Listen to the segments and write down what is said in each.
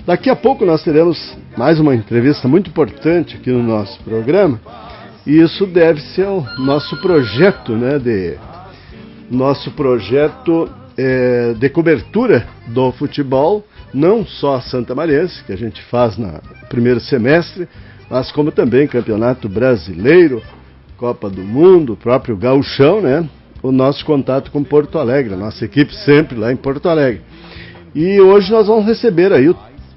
Daqui a pouco nós teremos mais uma entrevista muito importante aqui no nosso programa, e isso deve-se ao nosso projeto, né, de cobertura do futebol, não só santamariense, que a gente faz no primeiro semestre, mas como também Campeonato Brasileiro, Copa do Mundo, o próprio Gauchão, né? O nosso contato com Porto Alegre, a nossa equipe sempre lá em Porto Alegre. E hoje nós vamos receber aí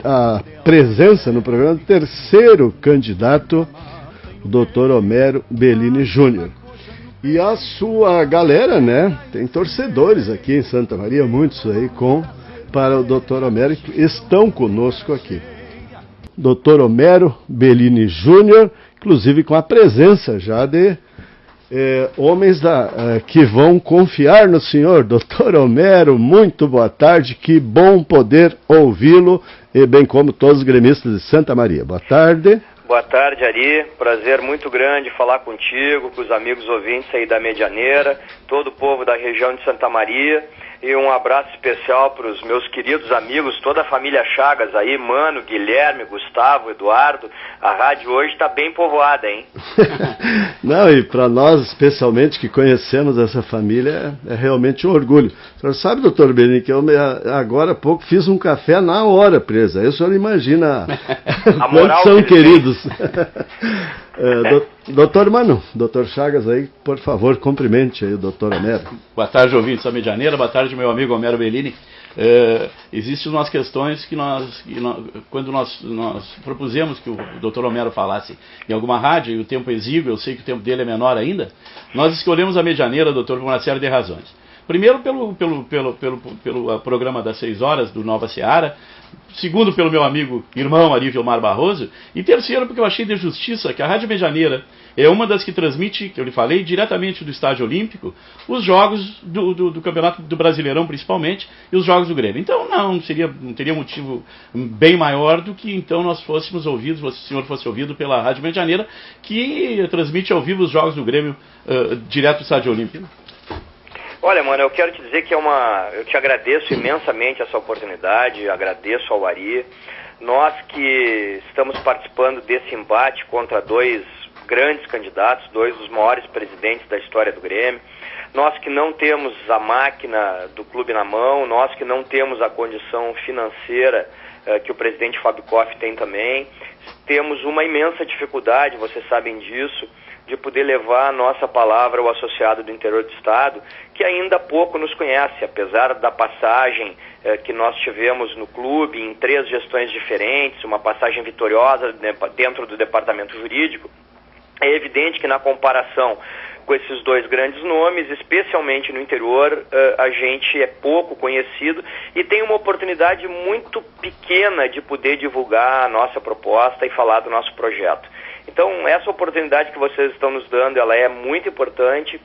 a presença no programa do terceiro candidato, o Dr. Homero Bellini Júnior. E a sua galera, né, tem torcedores aqui em Santa Maria, muitos aí para o Dr. Homero, que estão conosco aqui. Dr. Homero Bellini Júnior, inclusive com a presença já de homens que vão confiar no senhor. Dr. Homero, muito boa tarde, que bom poder ouvi-lo, e bem como todos os gremistas de Santa Maria. Boa tarde. Boa tarde, Ari. Prazer muito grande falar contigo, com os amigos ouvintes aí da Medianeira, todo o povo da região de Santa Maria. E um abraço especial para os meus queridos amigos, toda a família Chagas aí, Mano, Guilherme, Gustavo, Eduardo. A rádio hoje está bem povoada, hein? Não, e para nós, especialmente, que conhecemos essa família, é realmente um orgulho. O senhor sabe, doutor Bellini, que eu agora há pouco fiz um café na hora presa. Aí o senhor imagina a moral são queridos. Doutor Mano, doutor Chagas aí, por favor, cumprimente aí o doutor Homero. Boa tarde, ouvintes da Medianeira, boa tarde, meu amigo Homero Bellini. Existem umas questões que quando nós propusemos que o doutor Homero falasse em alguma rádio, e o tempo exíguo, eu sei que o tempo dele é menor ainda, nós escolhemos a Medianeira, doutor, por uma série de razões. Primeiro, pelo programa das 6 horas do Nova Seara. Segundo, pelo meu amigo irmão Ari Vilmar Barroso. E terceiro, porque eu achei de justiça que a Rádio Medianeira é uma das que transmite, que eu lhe falei, diretamente do Estádio Olímpico, os jogos do Campeonato do Brasileirão, principalmente, e os jogos do Grêmio. Então, não teria motivo bem maior do que, então, nós fôssemos ouvidos, o senhor fosse ouvido pela Rádio Medianeira, que transmite ao vivo os jogos do Grêmio direto do Estádio Olímpico. Olha, mano, eu quero te dizer que eu te agradeço imensamente essa oportunidade, agradeço ao Ari. Nós que estamos participando desse embate contra dois grandes candidatos, dois dos maiores presidentes da história do Grêmio, nós que não temos a máquina do clube na mão, nós que não temos a condição financeira que o presidente Fábio Koff tem também, temos uma imensa dificuldade, vocês sabem disso, de poder levar a nossa palavra ao associado do interior do estado, que ainda pouco nos conhece, apesar da passagem que nós tivemos no clube em 3 gestões diferentes, uma passagem vitoriosa dentro do departamento jurídico. É evidente que na comparação com esses dois grandes nomes, especialmente no interior, a gente é pouco conhecido e tem uma oportunidade muito pequena de poder divulgar a nossa proposta e falar do nosso projeto. Então, essa oportunidade que vocês estão nos dando, ela é muito importante.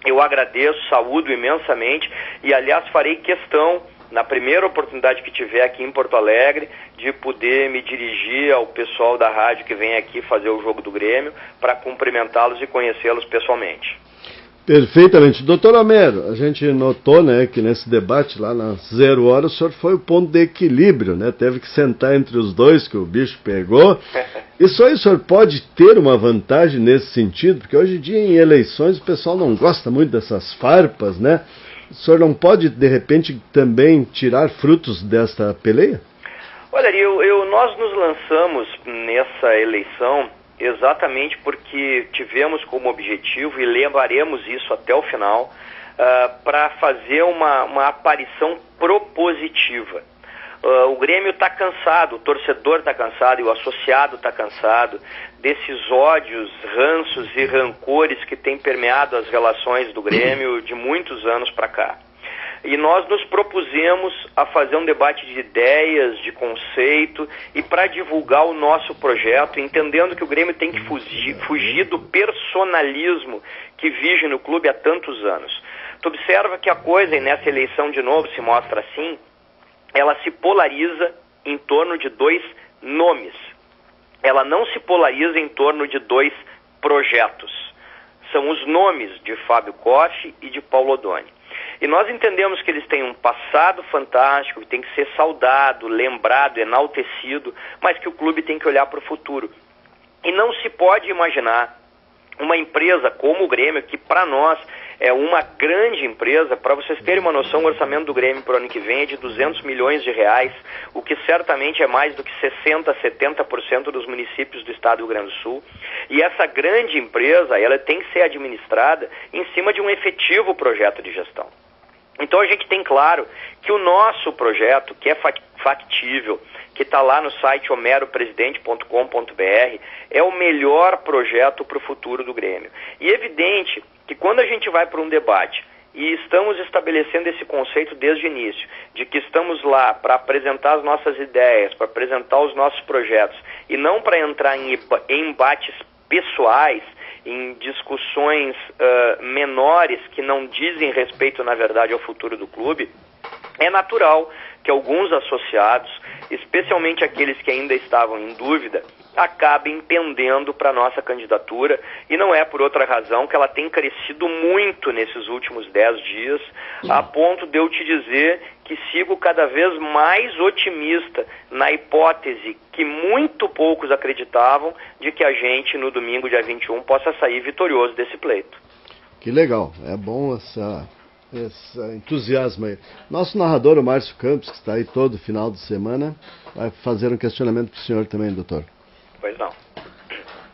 Eu agradeço, saúdo imensamente e, aliás, farei questão, na primeira oportunidade que tiver aqui em Porto Alegre, de poder me dirigir ao pessoal da rádio que vem aqui fazer o jogo do Grêmio para cumprimentá-los e conhecê-los pessoalmente. Perfeitamente. Doutor Homero, a gente notou, né, que nesse debate lá nas 0 horas o senhor foi o ponto de equilíbrio, né? Teve que sentar entre os dois que o bicho pegou. Isso aí o senhor pode ter uma vantagem nesse sentido? Porque hoje em dia em eleições o pessoal não gosta muito dessas farpas, né? O senhor não pode, de repente, também tirar frutos desta peleia? Olha, nós nos lançamos nessa eleição exatamente porque tivemos como objetivo, e levaremos isso até o final, para fazer uma aparição propositiva. O Grêmio está cansado, o torcedor está cansado e o associado está cansado desses ódios, ranços e rancores que têm permeado as relações do Grêmio de muitos anos para cá. E nós nos propusemos a fazer um debate de ideias, de conceito, e para divulgar o nosso projeto, entendendo que o Grêmio tem que fugir do personalismo que vige no clube há tantos anos. Tu observa que a coisa, e nessa eleição de novo se mostra assim, ela se polariza em torno de 2 nomes. Ela não se polariza em torno de 2 projetos. São os nomes de Fábio Koff e de Paulo Odoni. E nós entendemos que eles têm um passado fantástico, que tem que ser saudado, lembrado, enaltecido, mas que o clube tem que olhar para o futuro. E não se pode imaginar uma empresa como o Grêmio, que para nós é uma grande empresa. Para vocês terem uma noção, o orçamento do Grêmio para o ano que vem é de 200 milhões de reais, o que certamente é mais do que 60%, 70% dos municípios do estado do Rio Grande do Sul. E essa grande empresa, ela tem que ser administrada em cima de um efetivo projeto de gestão. Então a gente tem claro que o nosso projeto, que é factível, que está lá no site homeropresidente.com.br, é o melhor projeto para o futuro do Grêmio. E é evidente que quando a gente vai para um debate, e estamos estabelecendo esse conceito desde o início, de que estamos lá para apresentar as nossas ideias, para apresentar os nossos projetos, e não para entrar em embates pessoais, em discussões menores que não dizem respeito, na verdade, ao futuro do clube, é natural que alguns associados, especialmente aqueles que ainda estavam em dúvida, acabem pendendo para a nossa candidatura, e não é por outra razão que ela tem crescido muito nesses últimos 10 dias, a ponto de eu te dizer que sigo cada vez mais otimista na hipótese que muito poucos acreditavam de que a gente, no domingo, dia 21, possa sair vitorioso desse pleito. Que legal, é bom esse entusiasmo aí. Nosso narrador, o Márcio Campos, que está aí todo final de semana, vai fazer um questionamento para o senhor também, doutor. Pois não.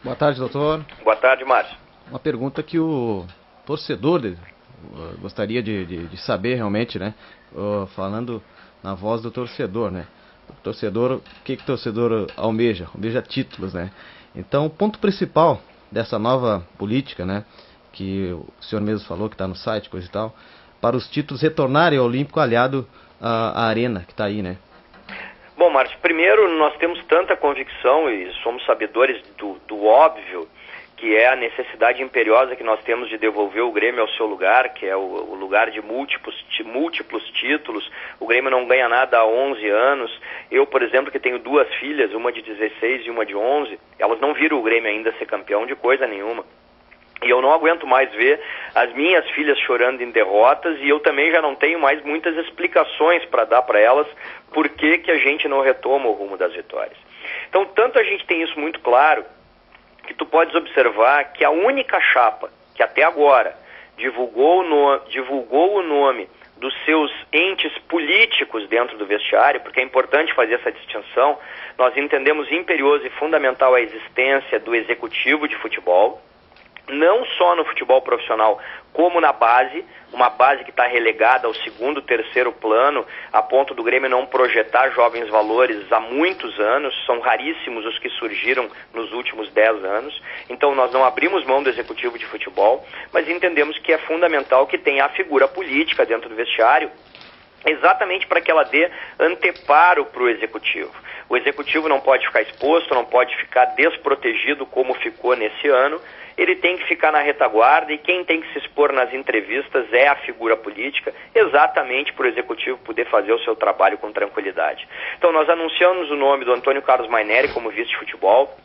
Boa tarde, doutor. Boa tarde, Márcio. Uma pergunta que o torcedor gostaria de saber realmente, né? Falando na voz do torcedor, né? O torcedor, o que o torcedor almeja? Almeja títulos, né? Então, o ponto principal dessa nova política, né? Que o senhor mesmo falou, que está no site, coisa e tal, para os títulos retornarem ao Olímpico aliado à Arena, que está aí, né? Bom, Márcio, primeiro nós temos tanta convicção e somos sabedores do óbvio, que é a necessidade imperiosa que nós temos de devolver o Grêmio ao seu lugar, que é o lugar de múltiplos títulos. O Grêmio não ganha nada há 11 anos. Eu, por exemplo, que tenho 2 filhas, uma de 16 e uma de 11, elas não viram o Grêmio ainda ser campeão de coisa nenhuma. E eu não aguento mais ver as minhas filhas chorando em derrotas, e eu também já não tenho mais muitas explicações para dar para elas por que a gente não retoma o rumo das vitórias. Então, tanto a gente tem isso muito claro, que tu podes observar que a única chapa que até agora divulgou o nome dos seus entes políticos dentro do vestiário, porque é importante fazer essa distinção, nós entendemos imperioso e fundamental a existência do executivo de futebol, não só no futebol profissional, como na base, uma base que está relegada ao segundo, terceiro plano, a ponto do Grêmio não projetar jovens valores há muitos anos, são raríssimos os que surgiram nos últimos 10 anos, então nós não abrimos mão do executivo de futebol, mas entendemos que é fundamental que tenha a figura política dentro do vestiário, exatamente para que ela dê anteparo para o executivo. O executivo não pode ficar exposto, não pode ficar desprotegido como ficou nesse ano, ele tem que ficar na retaguarda, e quem tem que se expor nas entrevistas é a figura política, exatamente para o executivo poder fazer o seu trabalho com tranquilidade. Então nós anunciamos o nome do Antônio Carlos Maineri como vice de futebol,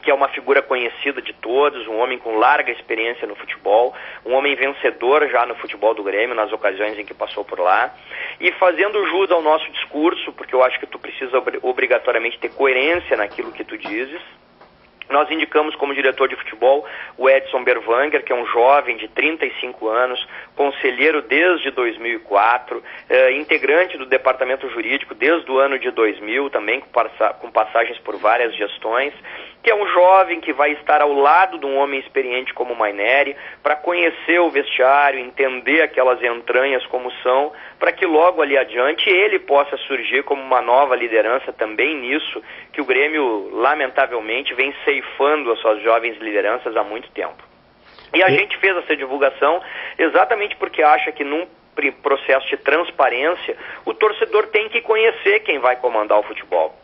que é uma figura conhecida de todos, um homem com larga experiência no futebol, um homem vencedor já no futebol do Grêmio, nas ocasiões em que passou por lá, e fazendo jus ao nosso discurso, porque eu acho que tu precisa obrigatoriamente ter coerência naquilo que tu dizes, nós indicamos como diretor de futebol o Edson Berwanger, que é um jovem de 35 anos, conselheiro desde 2004, integrante do departamento jurídico desde o ano de 2000, também com passagens por várias gestões, que é um jovem que vai estar ao lado de um homem experiente como o Maineri, para conhecer o vestiário, entender aquelas entranhas como são, para que logo ali adiante ele possa surgir como uma nova liderança também nisso, que o Grêmio, lamentavelmente, vem ceifando as suas jovens lideranças há muito tempo. E a gente fez essa divulgação exatamente porque acha que num processo de transparência, o torcedor tem que conhecer quem vai comandar o futebol.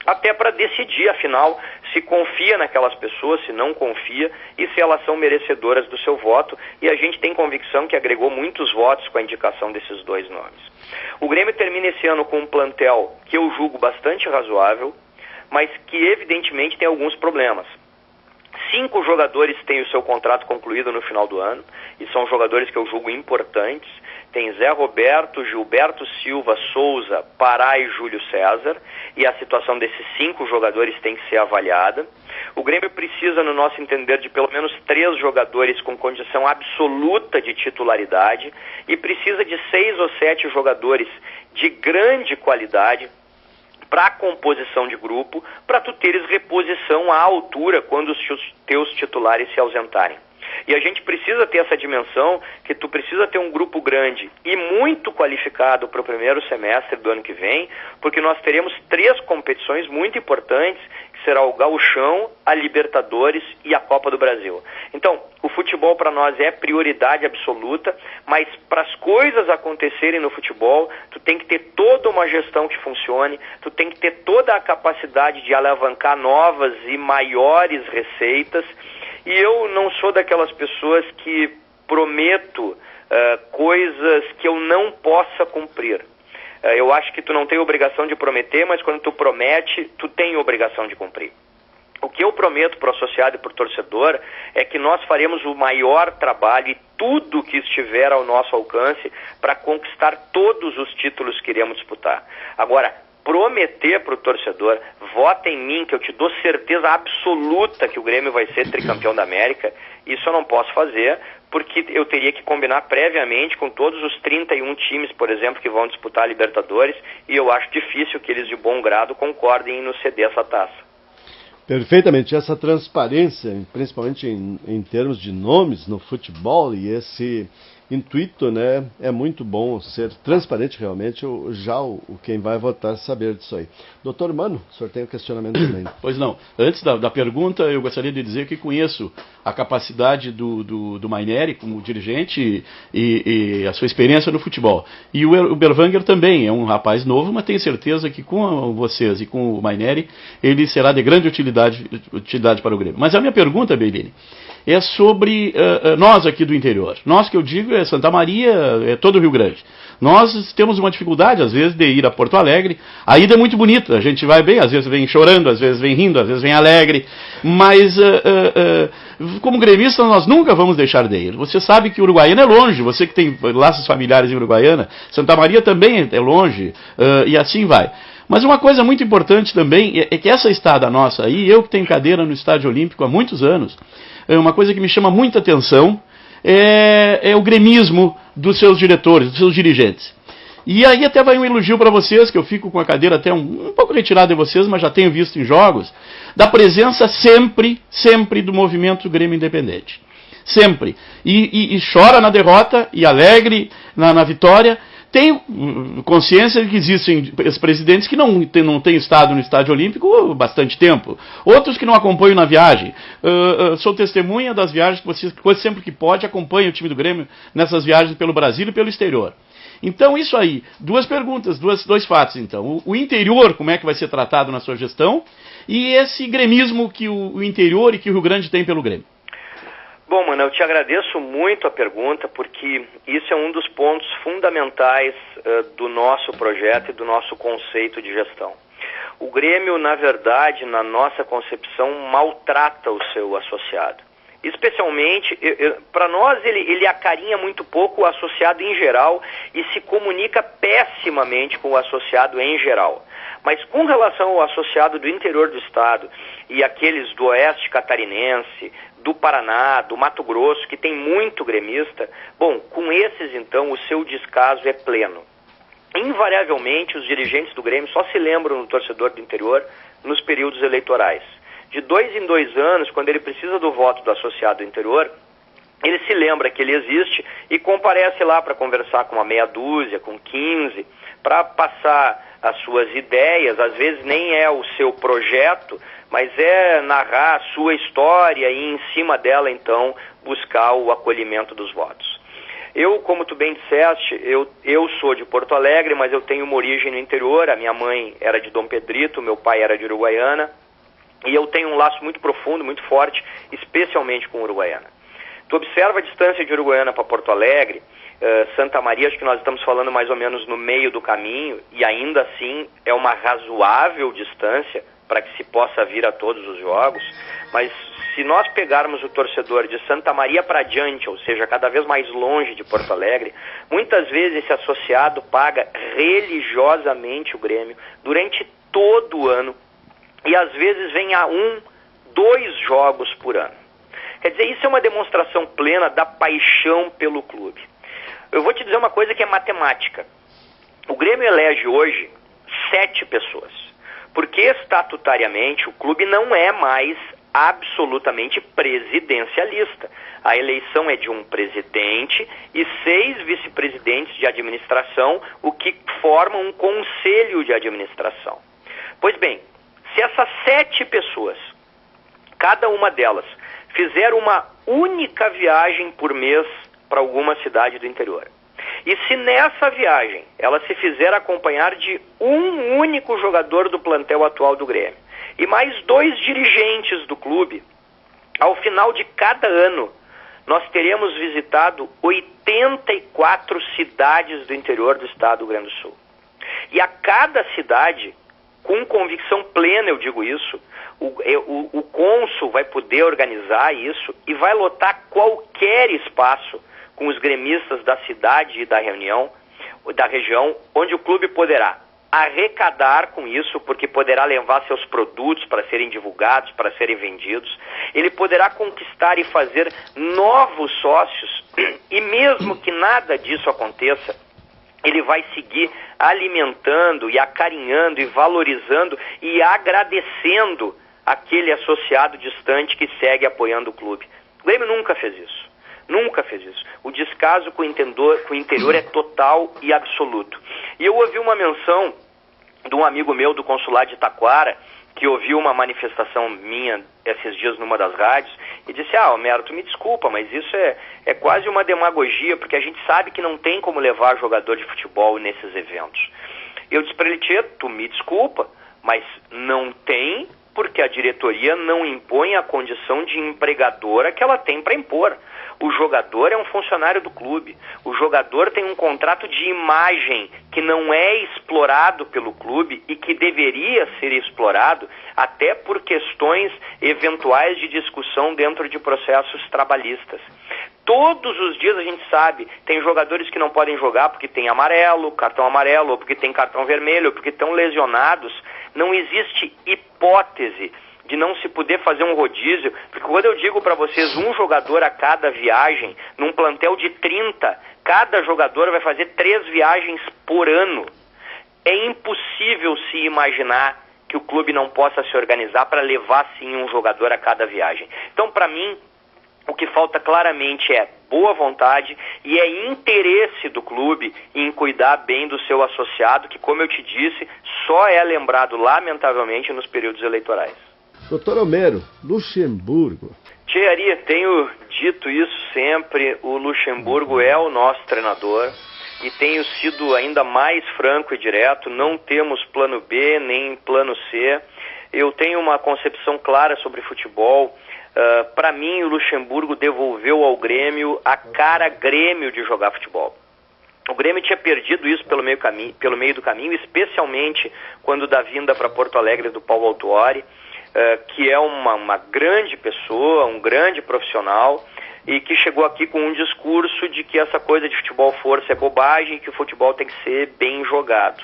Até para decidir, afinal, se confia naquelas pessoas, se não confia, e se elas são merecedoras do seu voto, e a gente tem convicção que agregou muitos votos com a indicação desses 2 nomes. O Grêmio termina esse ano com um plantel que eu julgo bastante razoável, mas que evidentemente tem alguns problemas. 5 jogadores têm o seu contrato concluído no final do ano, e são jogadores que eu julgo importantes. Tem Zé Roberto, Gilberto Silva, Souza, Pará e Júlio César, e a situação desses 5 jogadores tem que ser avaliada. O Grêmio precisa, no nosso entender, de pelo menos 3 jogadores com condição absoluta de titularidade, e precisa de 6 ou 7 jogadores de grande qualidade para a composição de grupo, para tu teres reposição à altura quando os teus titulares se ausentarem. E a gente precisa ter essa dimensão que tu precisa ter um grupo grande e muito qualificado para o primeiro semestre do ano que vem, porque nós teremos 3 competições muito importantes, que será o Gauchão, a Libertadores e a Copa do Brasil. Então, o futebol para nós é prioridade absoluta, mas para as coisas acontecerem no futebol, tu tem que ter toda uma gestão que funcione, tu tem que ter toda a capacidade de alavancar novas e maiores receitas. E eu não sou daquelas pessoas que prometo coisas que eu não possa cumprir. Eu acho que tu não tem obrigação de prometer, mas quando tu promete, tu tem obrigação de cumprir. O que eu prometo para o associado e para o torcedor é que nós faremos o maior trabalho e tudo que estiver ao nosso alcance para conquistar todos os títulos que iremos disputar. Agora, prometer para o torcedor, vota em mim que eu te dou certeza absoluta que o Grêmio vai ser tricampeão da América, isso eu não posso fazer, porque eu teria que combinar previamente com todos os 31 times, por exemplo, que vão disputar a Libertadores, e eu acho difícil que eles de bom grado concordem em nos ceder essa taça. Perfeitamente, essa transparência, principalmente em termos de nomes no futebol, e esse intuito, né, é muito bom ser transparente realmente, quem vai votar saber disso aí. Doutor Mano, o senhor tem um questionamento também. Pois não, antes da pergunta eu gostaria de dizer que conheço a capacidade do Mainieri como dirigente e a sua experiência no futebol. E o Berwanger também é um rapaz novo, mas tenho certeza que com vocês e com o Mainieri ele será de grande utilidade para o Grêmio. Mas a minha pergunta, Bellini, é sobre nós aqui do interior. Nós que eu digo é Santa Maria, é todo o Rio Grande. Nós temos uma dificuldade, às vezes, de ir a Porto Alegre. A ida é muito bonita, a gente vai bem, às vezes vem chorando, às vezes vem rindo, às vezes vem alegre. Mas, como gremista, nós nunca vamos deixar de ir. Você sabe que Uruguaiana é longe, você que tem laços familiares em Uruguaiana, Santa Maria também é longe, e assim vai. Mas uma coisa muito importante também é que essa estada nossa aí, eu que tenho cadeira no Estádio Olímpico há muitos anos, uma coisa que me chama muita atenção é o gremismo dos seus diretores, dos seus dirigentes. E aí até vai um elogio para vocês, que eu fico com a cadeira até um pouco retirada de vocês, mas já tenho visto em jogos, da presença sempre do movimento Grêmio Independente. Sempre. E chora na derrota e alegre na vitória. Tenho consciência de que existem presidentes que não têm estado no Estádio Olímpico há bastante tempo. Outros que não acompanham na viagem. Sou testemunha das viagens que você, sempre que pode, acompanha o time do Grêmio nessas viagens pelo Brasil e pelo exterior. Então, isso aí. 2 perguntas, dois fatos, então. O interior, como é que vai ser tratado na sua gestão? E esse gremismo que o interior e que o Rio Grande tem pelo Grêmio. Bom, mano, eu te agradeço muito a pergunta, porque isso é um dos pontos fundamentais do nosso projeto e do nosso conceito de gestão. O Grêmio, na verdade, na nossa concepção, maltrata o seu associado. Especialmente, para nós, ele acarinha muito pouco o associado em geral e se comunica pessimamente com o associado em geral. Mas com relação ao associado do interior do estado e aqueles do oeste catarinense, do Paraná, do Mato Grosso, que tem muito gremista, bom, com esses então o seu descaso é pleno. Invariavelmente os dirigentes do Grêmio só se lembram do torcedor do interior nos períodos eleitorais. De 2 em 2 anos, quando ele precisa do voto do associado do interior, ele se lembra que ele existe e comparece lá para conversar com uma meia dúzia, com 15, para passar as suas ideias. Às vezes nem é o seu projeto, mas é narrar a sua história e em cima dela, então, buscar o acolhimento dos votos. Eu, como tu bem disseste, eu sou de Porto Alegre, mas eu tenho uma origem no interior. A minha mãe era de Dom Pedrito, meu pai era de Uruguaiana, e eu tenho um laço muito profundo, muito forte, especialmente com Uruguaiana. Tu observa a distância de Uruguaiana para Porto Alegre, Santa Maria, acho que nós estamos falando mais ou menos no meio do caminho, e ainda assim é uma razoável distância, para que se possa vir a todos os jogos, mas se nós pegarmos o torcedor de Santa Maria para diante, ou seja, cada vez mais longe de Porto Alegre, muitas vezes esse associado paga religiosamente o Grêmio durante todo o ano e às vezes vem a 2 jogos por ano. Quer dizer, isso é uma demonstração plena da paixão pelo clube. Eu vou te dizer uma coisa que é matemática. O Grêmio elege hoje 7 pessoas, porque estatutariamente o clube não é mais absolutamente presidencialista. A eleição é de um presidente e 6 vice-presidentes de administração, o que forma um conselho de administração. Pois bem, se essas 7 pessoas, cada uma delas, fizer uma única viagem por mês para alguma cidade do interior, e se nessa viagem ela se fizer acompanhar de um único jogador do plantel atual do Grêmio e mais 2 dirigentes do clube, ao final de cada ano nós teremos visitado 84 cidades do interior do estado do Rio Grande do Sul. E a cada cidade, com convicção plena eu digo isso, o cônsul vai poder organizar isso e vai lotar qualquer espaço com os gremistas da cidade e da região, onde o clube poderá arrecadar com isso, porque poderá levar seus produtos para serem divulgados, para serem vendidos. Ele poderá conquistar e fazer novos sócios, e mesmo que nada disso aconteça, ele vai seguir alimentando e acarinhando e valorizando e agradecendo aquele associado distante que segue apoiando o clube. O Grêmio nunca fez isso. Nunca fez isso. O descaso com o interior é total e absoluto. E eu ouvi uma menção de um amigo meu do consulado de Taquara, que ouviu uma manifestação minha esses dias numa das rádios, e disse, Homero, tu me desculpa, mas isso é quase uma demagogia, porque a gente sabe que não tem como levar jogador de futebol nesses eventos. Eu disse para ele, Tchê, tu me desculpa, mas não tem, porque a diretoria não impõe a condição de empregadora que ela tem para impor. O jogador é um funcionário do clube. O jogador tem um contrato de imagem que não é explorado pelo clube e que deveria ser explorado até por questões eventuais de discussão dentro de processos trabalhistas. Todos os dias a gente sabe, tem jogadores que não podem jogar porque tem cartão amarelo, ou porque tem cartão vermelho, ou porque estão lesionados. Não existe hipótese de não se poder fazer um rodízio, porque quando eu digo para vocês 1 jogador a cada viagem, num plantel de 30, cada jogador vai fazer 3 viagens por ano. É impossível se imaginar que o clube não possa se organizar para levar sim um jogador a cada viagem. Então, para mim, o que falta claramente é boa vontade e é interesse do clube em cuidar bem do seu associado, que, como eu te disse, só é lembrado, lamentavelmente, nos períodos eleitorais. Doutor Homero, Luxemburgo. Tchê, Ari, tenho dito isso sempre, o Luxemburgo é o nosso treinador e tenho sido ainda mais franco e direto, não temos plano B nem plano C. Eu tenho uma concepção clara sobre futebol. Para mim, o Luxemburgo devolveu ao Grêmio a cara Grêmio de jogar futebol. O Grêmio tinha perdido isso pelo meio do caminho, especialmente quando da vinda para Porto Alegre do Paulo Autuori, que é uma grande pessoa, um grande profissional, e que chegou aqui com um discurso de que essa coisa de futebol força é bobagem e que o futebol tem que ser bem jogado.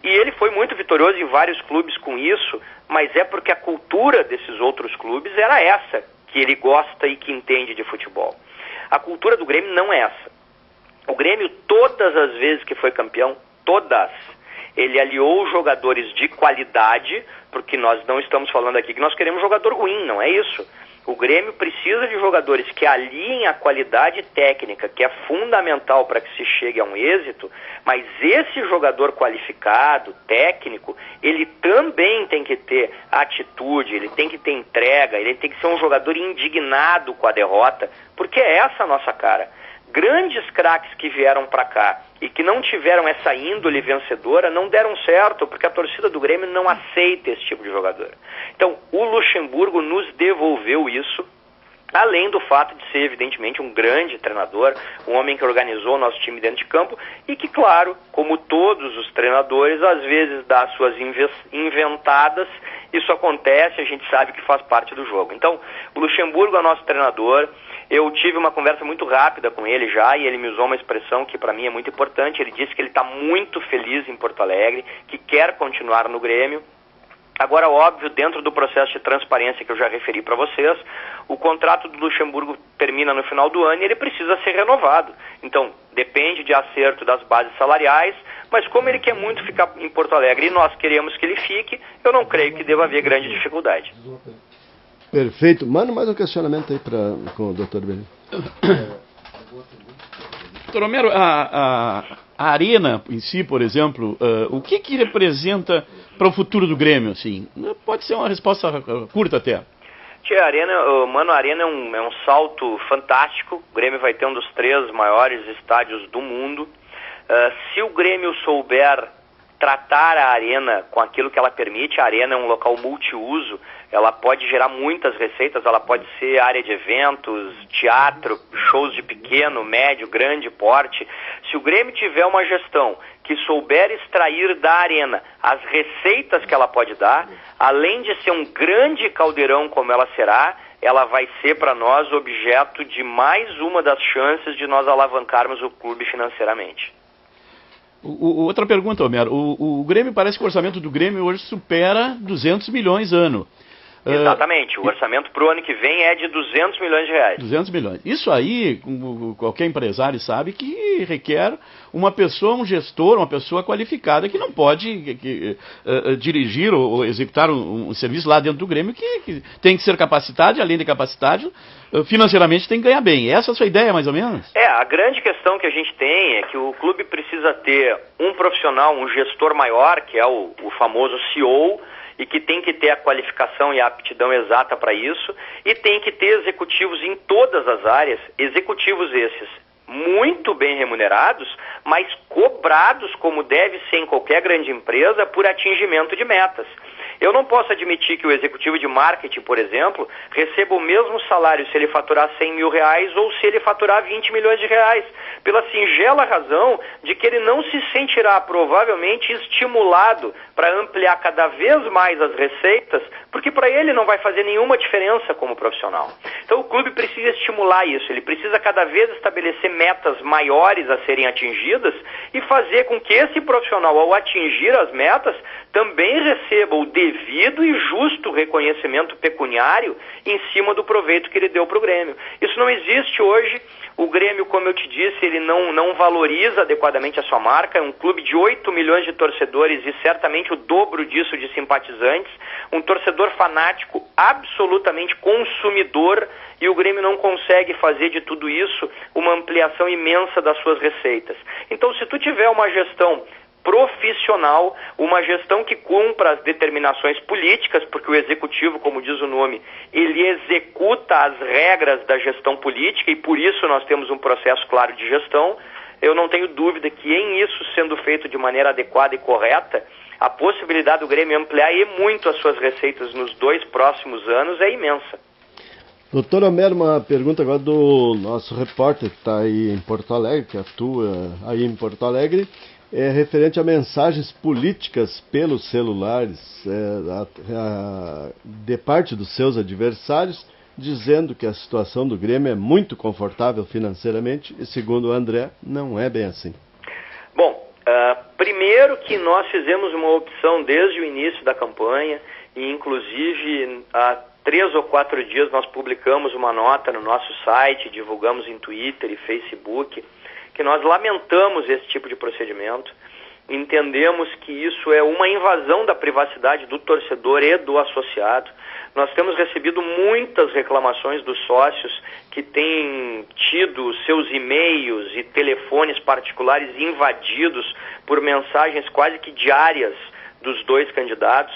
E ele foi muito vitorioso em vários clubes com isso, mas é porque a cultura desses outros clubes era essa, que ele gosta e que entende de futebol. A cultura do Grêmio não é essa. O Grêmio, todas as vezes que foi campeão, todas, ele aliou jogadores de qualidade, porque nós não estamos falando aqui que nós queremos jogador ruim, não é isso. O Grêmio precisa de jogadores que aliem a qualidade técnica, que é fundamental para que se chegue a um êxito, mas esse jogador qualificado, técnico, ele também tem que ter atitude, ele tem que ter entrega, ele tem que ser um jogador indignado com a derrota, porque é essa a nossa cara. Grandes craques que vieram para cá e que não tiveram essa índole vencedora não deram certo, porque a torcida do Grêmio não aceita esse tipo de jogador. Então, o Luxemburgo nos devolveu isso, além do fato de ser, evidentemente, um grande treinador, um homem que organizou o nosso time dentro de campo e que, claro, como todos os treinadores, às vezes dá suas inventadas isso acontece, a gente sabe que faz parte do jogo. Então, o Luxemburgo é nosso treinador. Eu tive uma conversa muito rápida com ele já, e ele me usou uma expressão que para mim é muito importante. Ele disse que ele está muito feliz em Porto Alegre, que quer continuar no Grêmio. Agora, óbvio, dentro do processo de transparência que eu já referi para vocês, o contrato do Luxemburgo termina no final do ano e ele precisa ser renovado. Então, depende de acerto das bases salariais, mas como ele quer muito ficar em Porto Alegre e nós queremos que ele fique, eu não creio que deva haver grande dificuldade. Perfeito. Manda mais um questionamento aí com o Dr. Belini. Doutor Homero, a Arena em si, por exemplo, o que representa para o futuro do Grêmio? Assim? Pode ser uma resposta curta até. A Arena é um salto fantástico. O Grêmio vai ter um dos 3 maiores estádios do mundo. Se o Grêmio souber tratar a Arena com aquilo que ela permite, a Arena é um local multiuso, ela pode gerar muitas receitas, ela pode ser área de eventos, teatro, shows de pequeno, médio, grande porte. Se o Grêmio tiver uma gestão que souber extrair da Arena as receitas que ela pode dar, além de ser um grande caldeirão como ela será, ela vai ser para nós objeto de mais uma das chances de nós alavancarmos o clube financeiramente. Outra pergunta, Homero. O Grêmio, parece que o orçamento do Grêmio hoje supera 200 milhões ano. Exatamente. O orçamento para o ano que vem é de 200 milhões de reais. 200 milhões. Isso aí, qualquer empresário sabe que requer uma pessoa, um gestor, uma pessoa qualificada que não pode dirigir ou executar um serviço lá dentro do Grêmio, que tem que ser capacitado, e além de capacitado, financeiramente tem que ganhar bem. Essa é a sua ideia, mais ou menos? A grande questão que a gente tem é que o clube precisa ter um profissional, um gestor maior, que é o famoso CEO, e que tem que ter a qualificação e a aptidão exata para isso, e tem que ter executivos em todas as áreas, executivos esses muito bem remunerados, mas cobrados, como deve ser em qualquer grande empresa, por atingimento de metas. Eu não posso admitir que o executivo de marketing, por exemplo, receba o mesmo salário se ele faturar 100 mil reais ou se ele faturar 20 milhões de reais, pela singela razão de que ele não se sentirá provavelmente estimulado para ampliar cada vez mais as receitas, porque para ele não vai fazer nenhuma diferença como profissional. Então o clube precisa estimular isso, ele precisa cada vez estabelecer metas maiores a serem atingidas e fazer com que esse profissional, ao atingir as metas, também receba o devido e justo reconhecimento pecuniário em cima do proveito que ele deu para o Grêmio. Isso não existe hoje. O Grêmio, como eu te disse, ele não valoriza adequadamente a sua marca. É um clube de 8 milhões de torcedores e certamente o dobro disso de simpatizantes. Um torcedor fanático, absolutamente consumidor, e o Grêmio não consegue fazer de tudo isso uma ampliação imensa das suas receitas. Então, se tu tiver uma gestão profissional, uma gestão que cumpra as determinações políticas, porque o executivo, como diz o nome, ele executa as regras da gestão política e por isso nós temos um processo claro de gestão. Eu não tenho dúvida que em isso sendo feito de maneira adequada e correta, a possibilidade do Grêmio ampliar e muito as suas receitas nos 2 próximos anos é imensa. Doutor Homero, uma pergunta agora do nosso repórter que está aí em Porto Alegre, que atua aí em Porto Alegre, referente a mensagens políticas pelos celulares de parte dos seus adversários, dizendo que a situação do Grêmio é muito confortável financeiramente e, segundo o André, não é bem assim. Bom, primeiro que nós fizemos uma opção desde o início da campanha e, inclusive, há 3 ou 4 dias nós publicamos uma nota no nosso site, divulgamos em Twitter e Facebook, que nós lamentamos esse tipo de procedimento, entendemos que isso é uma invasão da privacidade do torcedor e do associado. Nós temos recebido muitas reclamações dos sócios que têm tido seus e-mails e telefones particulares invadidos por mensagens quase que diárias dos 2 candidatos,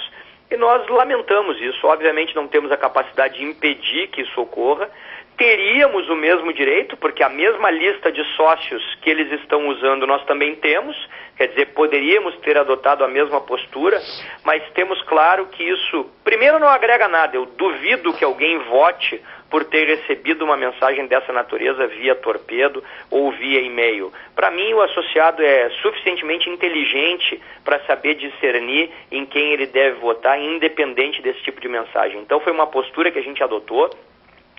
e nós lamentamos isso. Obviamente não temos a capacidade de impedir que isso ocorra. Teríamos o mesmo direito, porque a mesma lista de sócios que eles estão usando nós também temos, quer dizer, poderíamos ter adotado a mesma postura, mas temos claro que isso, primeiro, não agrega nada. Eu duvido que alguém vote por ter recebido uma mensagem dessa natureza via torpedo ou via e-mail. Para mim, o associado é suficientemente inteligente para saber discernir em quem ele deve votar, independente desse tipo de mensagem. Então, foi uma postura que a gente adotou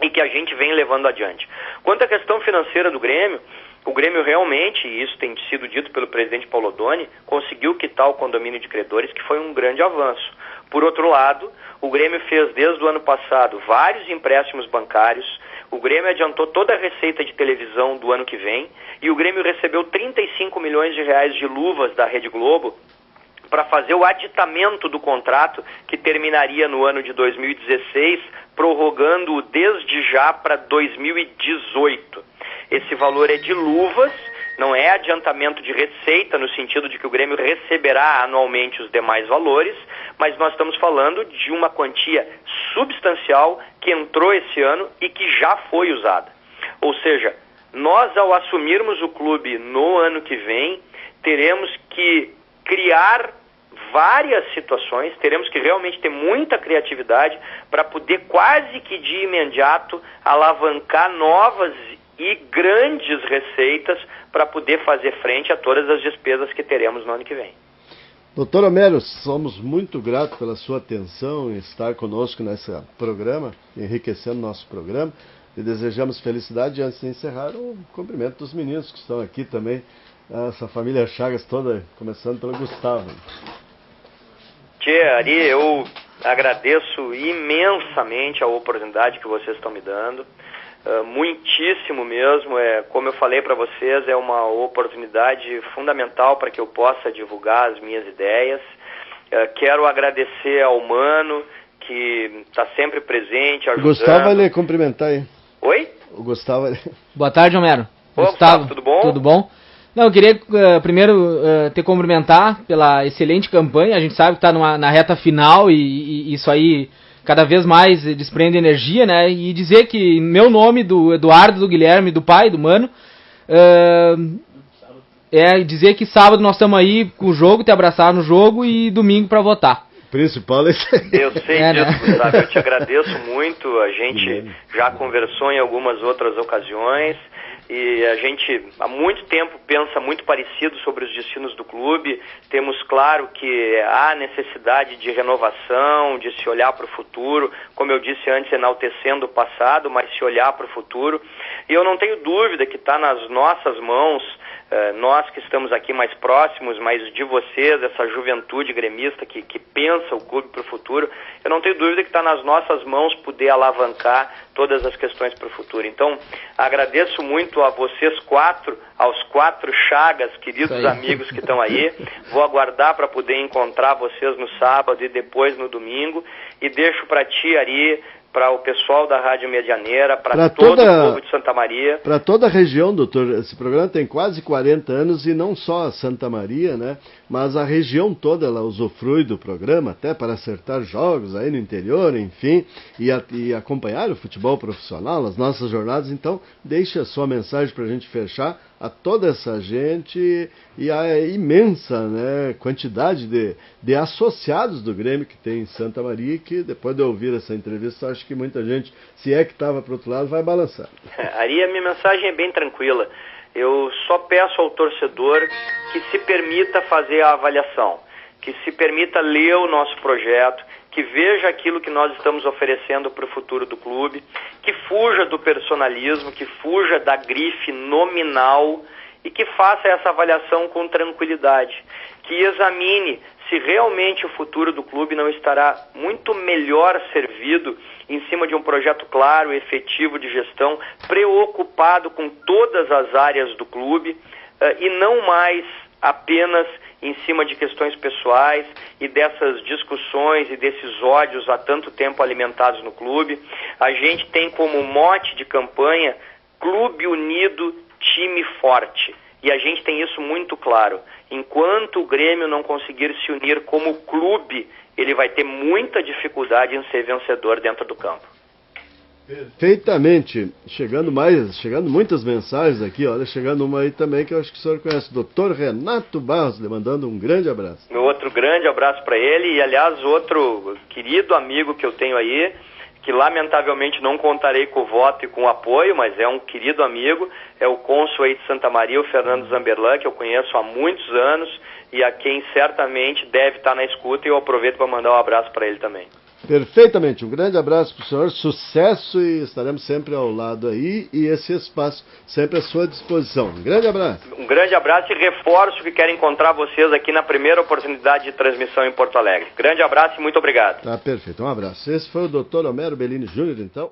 e que a gente vem levando adiante. Quanto à questão financeira do Grêmio, o Grêmio realmente, e isso tem sido dito pelo presidente Paulo Oddoni, conseguiu quitar o condomínio de credores, que foi um grande avanço. Por outro lado, o Grêmio fez desde o ano passado vários empréstimos bancários, o Grêmio adiantou toda a receita de televisão do ano que vem, e o Grêmio recebeu 35 milhões de reais de luvas da Rede Globo para fazer o aditamento do contrato que terminaria no ano de 2016, prorrogando-o desde já para 2018. Esse valor é de luvas, não é adiantamento de receita, no sentido de que o Grêmio receberá anualmente os demais valores, mas nós estamos falando de uma quantia substancial que entrou esse ano e que já foi usada. Ou seja, nós, ao assumirmos o clube no ano que vem, teremos que criar várias situações, teremos que realmente ter muita criatividade para poder quase que de imediato alavancar novas e grandes receitas para poder fazer frente a todas as despesas que teremos no ano que vem. Doutor Homero, somos muito gratos pela sua atenção em estar conosco nesse programa, enriquecendo nosso programa, e desejamos felicidade. Antes de encerrar, o cumprimento dos meninos que estão aqui também, essa família Chagas toda, começando pelo Gustavo. Tchê, Ari, eu agradeço imensamente a oportunidade que vocês estão me dando. Muitíssimo mesmo, como eu falei para vocês, é uma oportunidade fundamental para que eu possa divulgar as minhas ideias. Quero agradecer ao Mano, que está sempre presente, ajudando. O Gustavo vai lhe cumprimentar aí. Oi? O Gustavo vai... Boa tarde, Homero. Ô, Gustavo, tudo bom? Tudo bom? Não, eu queria primeiro te cumprimentar pela excelente campanha. A gente sabe que está na reta final e isso aí cada vez mais desprende energia, né? E dizer que, em meu nome, do Eduardo, do Guilherme, do pai, do Mano, dizer que sábado nós estamos aí com o jogo, te abraçar no jogo e domingo para votar. Principal é isso aí. Eu sei disso, Gustavo. Eu te agradeço muito. A gente já conversou em algumas outras ocasiões. E a gente há muito tempo pensa muito parecido sobre os destinos do clube. Temos claro que há necessidade de renovação, de se olhar para o futuro, como eu disse antes, enaltecendo o passado, mas se olhar para o futuro. E eu não tenho dúvida que está nas nossas mãos, nós que estamos aqui mais próximos, mas de vocês, essa juventude gremista que pensa o clube para o futuro, eu não tenho dúvida que está nas nossas mãos poder alavancar todas as questões para o futuro. Então, agradeço muito a vocês quatro, aos 4 Chagas, queridos amigos que estão aí. Vou aguardar para poder encontrar vocês no sábado e depois no domingo. E deixo para ti, Ari, para o pessoal da Rádio Medianeira, para todo o povo de Santa Maria. Para toda a região, doutor, esse programa tem quase 40 anos e não só a Santa Maria, né? Mas a região toda ela usufrui do programa, até para acertar jogos aí no interior, enfim, e acompanhar o futebol profissional, as nossas jornadas. Então, deixe a sua mensagem para a gente fechar a toda essa gente e a imensa, né, quantidade de associados do Grêmio que tem em Santa Maria, que depois de ouvir essa entrevista, acho que muita gente, se é que estava para o outro lado, vai balançar. Ari, a minha mensagem é bem tranquila. Eu só peço ao torcedor que se permita fazer a avaliação, que se permita ler o nosso projeto, que veja aquilo que nós estamos oferecendo para o futuro do clube, que fuja do personalismo, que fuja da grife nominal e que faça essa avaliação com tranquilidade, que examine se realmente o futuro do clube não estará muito melhor servido em cima de um projeto claro e efetivo de gestão, preocupado com todas as áreas do clube e não mais apenas em cima de questões pessoais e dessas discussões e desses ódios há tanto tempo alimentados no clube. A gente tem como mote de campanha Clube Unido, Time Forte. E a gente tem isso muito claro. Enquanto o Grêmio não conseguir se unir como clube, ele vai ter muita dificuldade em ser vencedor dentro do campo. Perfeitamente. Chegando muitas mensagens aqui, olha, chegando uma aí também que eu acho que o senhor conhece, Dr. Renato Barros, lhe mandando um grande abraço. Meu outro grande abraço para ele e, aliás, outro querido amigo que eu tenho aí, que lamentavelmente não contarei com o voto e com o apoio, mas é um querido amigo, é o cônsul aí de Santa Maria, o Fernando Zamberlan, que eu conheço há muitos anos e a quem certamente deve estar na escuta, e eu aproveito para mandar um abraço para ele também. Perfeitamente, um grande abraço para o senhor, sucesso, e estaremos sempre ao lado aí, e esse espaço sempre à sua disposição. Um grande abraço. Um grande abraço, e reforço que quero encontrar vocês aqui na primeira oportunidade de transmissão em Porto Alegre. Grande abraço e muito obrigado. Tá perfeito, um abraço. Esse foi o Dr. Homero Bellini Júnior, então.